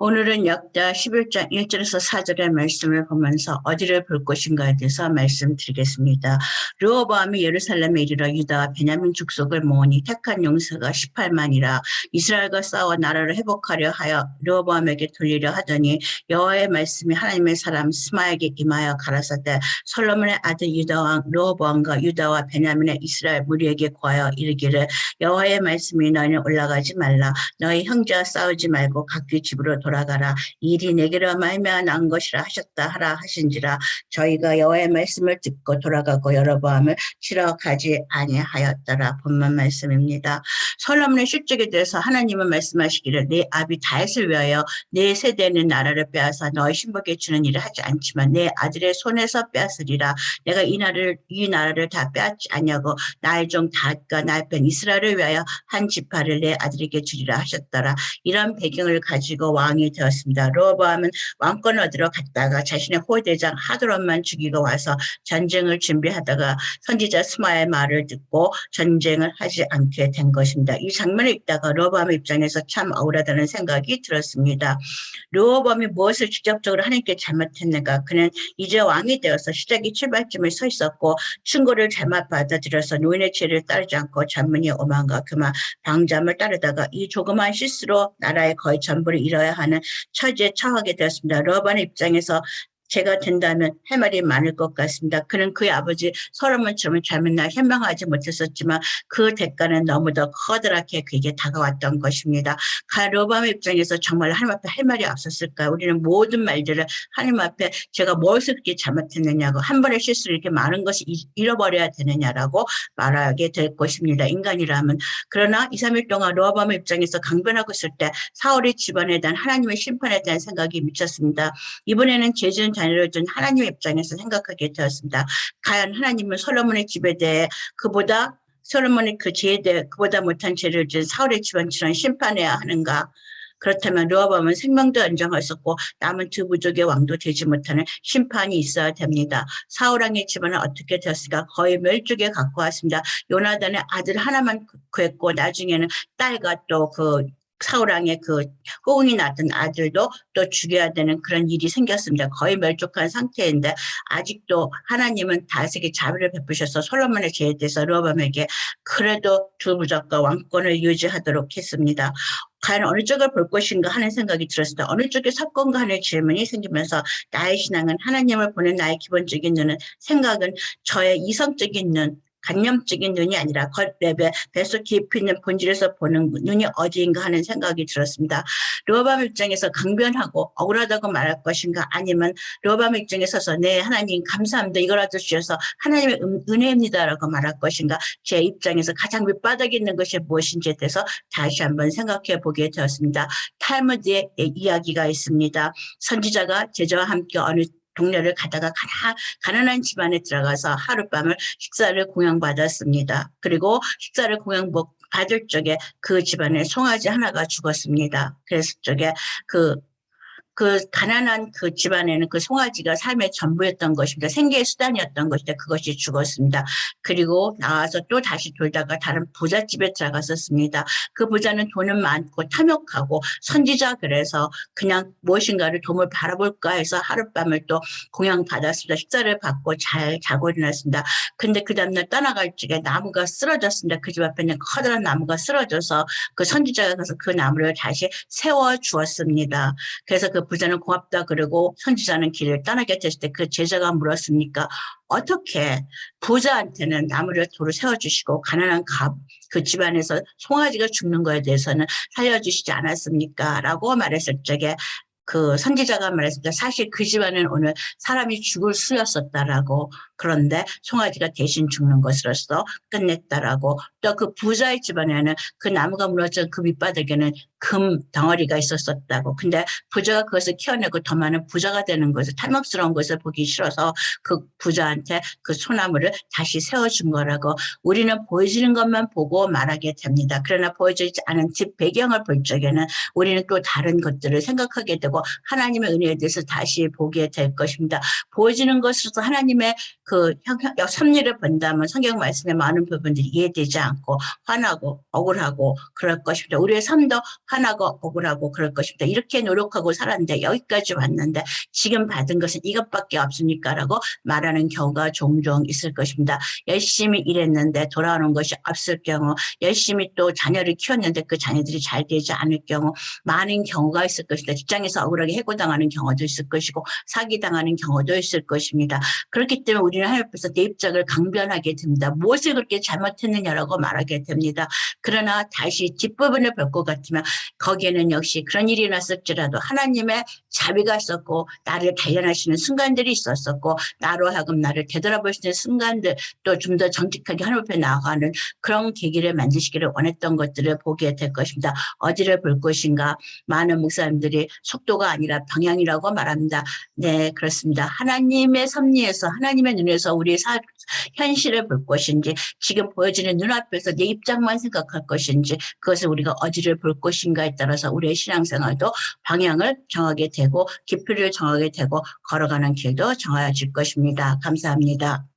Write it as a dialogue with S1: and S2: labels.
S1: 오늘은 역다 11장 1절에서 4절의 말씀을 보면서 어디를 볼 것인가에 대해서 말씀드리겠습니다. 르호보암이 예루살렘에 이르러 유다와 베냐민 족속을 모으니 택한 용사가 18만이라 이스라엘과 싸워 나라를 회복하려 하여 르호보암에게 돌리려 하더니 여호와의 말씀이 하나님의 사람 스마에게 임하여 가라사대 솔로몬의 아들 유다왕 르호보암과 유다와 베냐민의 이스라엘 무리에게 구하여 이르기를 여호와의 말씀이 너희는 올라가지 말라. 너희 형제와 싸우지 말고 각기 집으로 돌아가라. 이 일이 내게로 말미암아 난 것이라 하셨다 하라 하신지라. 저희가 여호와의 말씀을 듣고 돌아가고 여로보암을 치러 가지 아니하였더라. 본문 말씀입니다. 솔로몬의 실족에 대해서 하나님은 말씀하시기를 내 아비 다윗을 위하여 내 세대는 나라를 빼앗아 너희 신복에 주는 일을 하지 않지만 내 아들의 손에서 빼앗으리라. 내가 이 나라를 다 빼앗지 아니하고 나의 종 다윗과 나의 편 이스라엘을 위하여 한 지파를 내 아들에게 주리라 하셨더라. 이런 배경을 가지고 왕이 되었습니다. 르호보암은 왕권을 얻으러 갔다가 자신의 호위대장 하도람만 죽이고 와서 전쟁을 준비하다가 선지자 스마의 말을 듣고 전쟁을 하지 않게 된 것입니다. 이 장면을 읽다가 르호보암의 입장에서 참 억울하다는 생각이 들었습니다. 르호보암이 무엇을 직접적으로 하나님께 잘못했는가? 그는 이제 왕이 되어서 시작이 출발점에 서 있었고 충고를 잘못 받아들여서 노인의 죄를 따르지 않고 잔문이 오만과 그만 방잠을 따르다가 이 조그만 실수로 나라의 거의 전부를 잃어야 하는 처지에 처하게 되었습니다. 르호보암의 입장에서 제가 된다면 할 말이 많을 것 같습니다. 그는 그의 아버지 솔로몬처럼 젊은 날 현명하지 못했었지만 그 대가는 너무도 커다랗게 그에게 다가왔던 것입니다. 르호보암의 입장에서 정말 하나님 앞에 할 말이 없었을까요? 우리는 모든 말들을 하나님 앞에 제가 무엇을 그렇게 잘못했느냐고 한 번의 실수를 이렇게 많은 것을 잃어버려야 되느냐라고 말하게 될 것입니다. 인간이라면. 그러나 2, 3일 동안 르호보암의 입장에서 강변하고 있을 때 사울의 집안에 대한 하나님의 심판에 대한 생각이 미쳤습니다. 이번에는 죄지은 자녀를 준 하나님의 입장에서 생각하게 되었습니다. 과연 하나님은 솔로몬의 집에 대해 그보다 솔로몬의 그 죄에 대해 그보다 못한 죄를 진 사울의 집안처럼 심판해야 하는가? 그렇다면 르호보암은 생명도 안정했었고 남은 두 부족의 왕도 되지 못하는 심판이 있어야 됩니다. 사울왕의 집안은 어떻게 되었을까? 거의 멸종에 갖고 왔습니다. 요나단의 아들 하나만 구했고 나중에는 딸과 또 사울왕의 호응이 났던 아들도 또 죽여야 되는 그런 일이 생겼습니다. 거의 멸족한 상태인데 아직도 하나님은 다윗에게 자비를 베푸셔서 솔로몬의 죄에 대해서 르호보암에게 그래도 두 부족과 왕권을 유지하도록 했습니다. 과연 어느 쪽을 볼 것인가 하는 생각이 들었습니다. 어느 쪽에 섰건가 하는 질문이 생기면서 나의 신앙은 하나님을 보는 나의 기본적인 눈은 생각은 저의 이성적인 눈, 관념적인 눈이 아니라 겉레벨, 뱃속 깊이 있는 본질에서 보는 눈이 어디인가 하는 생각이 들었습니다. 르호보암 입장에서 강변하고 억울하다고 말할 것인가 아니면 르호보암 입장에 서서 네 하나님 감사합니다. 이거라도 주셔서 하나님의 은혜입니다라고 말할 것인가 제 입장에서 가장 밑바닥에 있는 것이 무엇인지에 대해서 다시 한번 생각해 보게 되었습니다. 탈무드의 이야기가 있습니다. 선지자가 제자와 함께 어느 동네를 가다가 가난한 집안에 들어가서 하룻밤을 식사를 공양받았습니다. 그리고 식사를 받을 적에 그 집안에 송아지 하나가 죽었습니다. 그래서 가난한 그 집안에는 그 송아지가 삶의 전부였던 것입니다. 생계의 수단이었던 것인데 그것이 죽었습니다. 그리고 나와서 또 다시 돌다가 다른 부잣집에 들어갔었습니다. 그 부자는 돈은 많고 탐욕하고 선지자 그래서 그냥 무엇인가를 도움을 바라볼까 해서 하룻밤을 또 공양받았습니다. 식사를 받고 잘 자고 일어났습니다. 근데 그 다음날 떠나갈 적에 나무가 쓰러졌습니다. 그 집 앞에 있는 커다란 나무가 쓰러져서 그 선지자가 가서 그 나무를 다시 세워주었습니다. 그래서 그 부자는 고맙다 그러고 선지자는 길을 떠나게 됐을 때 그 제자가 물었습니까? 어떻게 부자한테는 나무를 도로 세워주시고 가난한 그 집안에서 송아지가 죽는 거에 대해서는 살려주시지 않았습니까? 라고 말했을 적에 그 선지자가 말했습니다. 사실 그 집안은 오늘 사람이 죽을 수였었다라고 그런데 송아지가 대신 죽는 것으로서 끝냈다라고 또 그 부자의 집안에는 그 나무가 무너진 그 밑바닥에는 금 덩어리가 있었었다고 근데 부자가 그것을 키워내고 더 많은 부자가 되는 것을 탐욕스러운 것을 보기 싫어서 그 부자한테 그 소나무를 다시 세워준 거라고 우리는 보여지는 것만 보고 말하게 됩니다. 그러나 보여지지 않은 뒷 배경을 볼 적에는 우리는 또 다른 것들을 생각하게 되고 하나님의 은혜에 대해서 다시 보게 될 것입니다. 보여지는 것으로서 하나님의 섭리를 본다면 성경 말씀의 많은 부분들이 이해되지 않고 화나고 억울하고 그럴 것입니다. 우리의 삶도 화나고 억울하고 그럴 것입니다. 이렇게 노력하고 살았는데 여기까지 왔는데 지금 받은 것은 이것밖에 없습니까? 라고 말하는 경우가 종종 있을 것입니다. 열심히 일했는데 돌아오는 것이 없을 경우, 열심히 또 자녀를 키웠는데 그 자녀들이 잘 되지 않을 경우 많은 경우가 있을 것입니다. 직장에서 억울하게 해고당하는 경우도 있을 것이고 사기당하는 경우도 있을 것입니다. 그렇기 때문에 우리는 하나님 앞에서 내 입장을 강변하게 됩니다. 무엇을 그렇게 잘못했느냐라고 말하게 됩니다. 그러나 다시 뒷부분을 볼 것 같으면 거기에는 역시 그런 일이 났을지라도 하나님의 자비가 있었고 나를 단련하시는 순간들이 있었었고 나로 하여금 나를 되돌아볼 수 있는 순간들 또 좀 더 정직하게 하나님 앞에 나아가는 그런 계기를 만드시기를 원했던 것들을 보게 될 것입니다. 어디를 볼 것인가? 많은 목사님들이 속도가 아니라 방향이라고 말합니다. 네, 그렇습니다. 하나님의 섭리에서 하나님의 눈에서 우리의 현실을 볼 것인지 지금 보여지는 눈앞에서 내 입장만 생각할 것인지 그것을 우리가 어디를 볼 것인가에 따라서 우리의 신앙생활도 방향을 정하게 되고 깊이를 정하게 되고 걸어가는 길도 정해질 것입니다. 감사합니다.